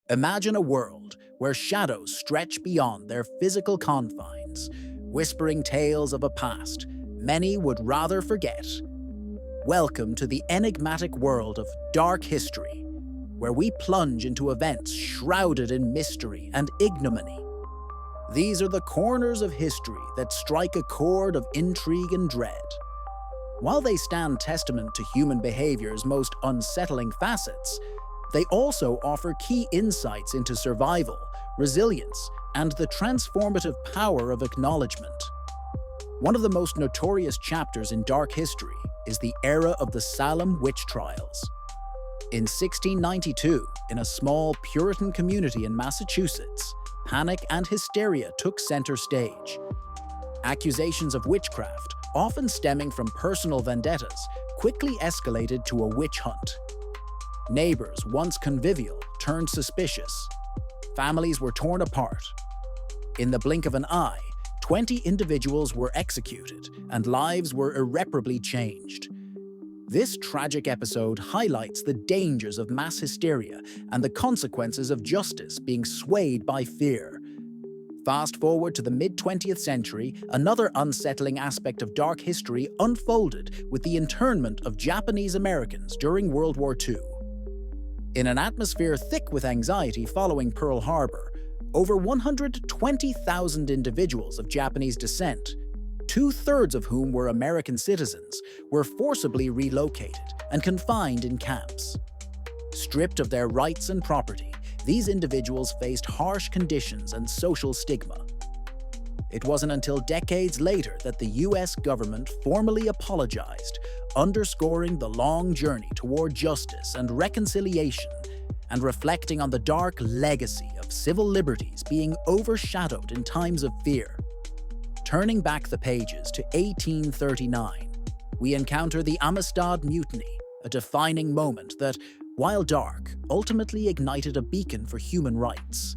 Imagine a world where shadows stretch beyond their physical confines, whispering tales of a past many would rather forget. Welcome to the enigmatic world of dark history, where we plunge into events shrouded in mystery and ignominy. These are the corners of history that strike a chord of intrigue and dread. While they stand testament to human behavior's most unsettling facets, they also offer key insights into survival, resilience, and the transformative power of acknowledgement. One of the most notorious chapters in dark history is the era of the Salem witch trials. In 1692, in a small Puritan community in Massachusetts, panic and hysteria took center stage. Accusations of witchcraft, often stemming from personal vendettas, quickly escalated to a witch hunt. Neighbors, once convivial, turned suspicious. Families were torn apart. In the blink of an eye, 20 individuals were executed, and lives were irreparably changed. This tragic episode highlights the dangers of mass hysteria and the consequences of justice being swayed by fear. Fast forward to the mid-20th century, another unsettling aspect of dark history unfolded with the internment of Japanese Americans during World War II. In an atmosphere thick with anxiety following Pearl Harbor, over 120,000 individuals of Japanese descent, two-thirds of whom were American citizens, were forcibly relocated and confined in camps. Stripped of their rights and property, these individuals faced harsh conditions and social stigma. It wasn't until decades later that the US government formally apologized, underscoring the long journey toward justice and reconciliation, and reflecting on the dark legacy of civil liberties being overshadowed in times of fear. Turning back the pages to 1839, we encounter the Amistad Mutiny, a defining moment that, while dark, ultimately ignited a beacon for human rights.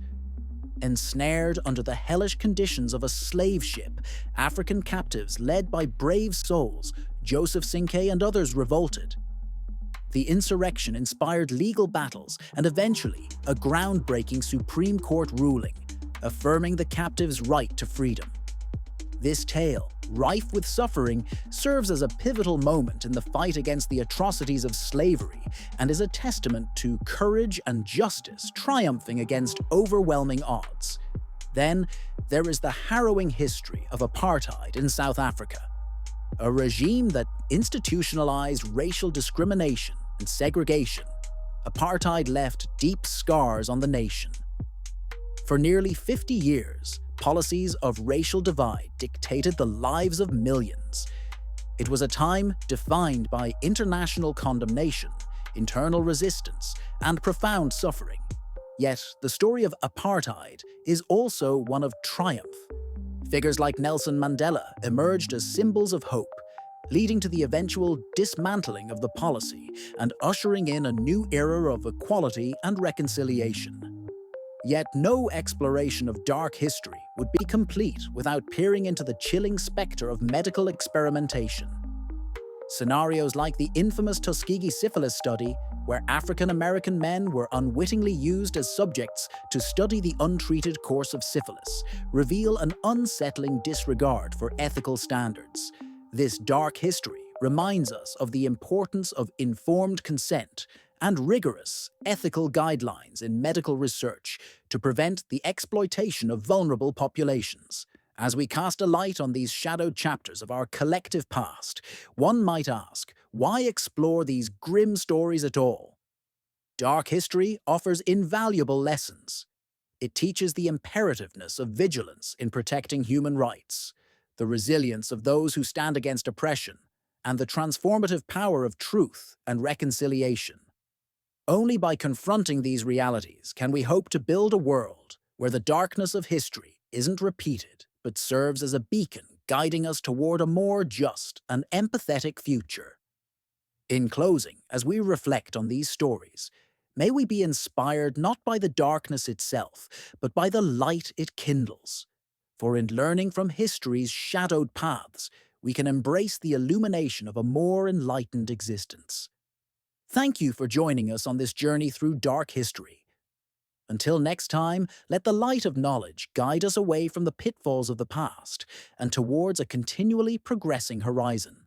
Ensnared under the hellish conditions of a slave ship, African captives led by brave souls, Joseph Cinque and others revolted. The insurrection inspired legal battles and eventually a groundbreaking Supreme Court ruling, affirming the captives' right to freedom. This tale, rife with suffering, serves as a pivotal moment in the fight against the atrocities of slavery and is a testament to courage and justice triumphing against overwhelming odds. Then, there is the harrowing history of apartheid in South Africa, a regime that institutionalized racial discrimination and segregation. Apartheid left deep scars on the nation. For nearly 50 years, policies of racial divide dictated the lives of millions. It was a time defined by international condemnation, internal resistance, and profound suffering. Yet, the story of apartheid is also one of triumph. Figures like Nelson Mandela emerged as symbols of hope, leading to the eventual dismantling of the policy and ushering in a new era of equality and reconciliation. Yet no exploration of dark history would be complete without peering into the chilling specter of medical experimentation. Scenarios like the infamous Tuskegee syphilis study, where African-American men were unwittingly used as subjects to study the untreated course of syphilis, reveal an unsettling disregard for ethical standards. This dark history reminds us of the importance of informed consent and rigorous ethical guidelines in medical research to prevent the exploitation of vulnerable populations. As we cast a light on these shadowed chapters of our collective past, one might ask, why explore these grim stories at all? Dark history offers invaluable lessons. It teaches the imperativeness of vigilance in protecting human rights, the resilience of those who stand against oppression, and the transformative power of truth and reconciliation. Only by confronting these realities can we hope to build a world where the darkness of history isn't repeated, but serves as a beacon guiding us toward a more just and empathetic future. In closing, as we reflect on these stories, may we be inspired not by the darkness itself, but by the light it kindles. For in learning from history's shadowed paths, we can embrace the illumination of a more enlightened existence. Thank you for joining us on this journey through dark history. Until next time, let the light of knowledge guide us away from the pitfalls of the past and towards a continually progressing horizon.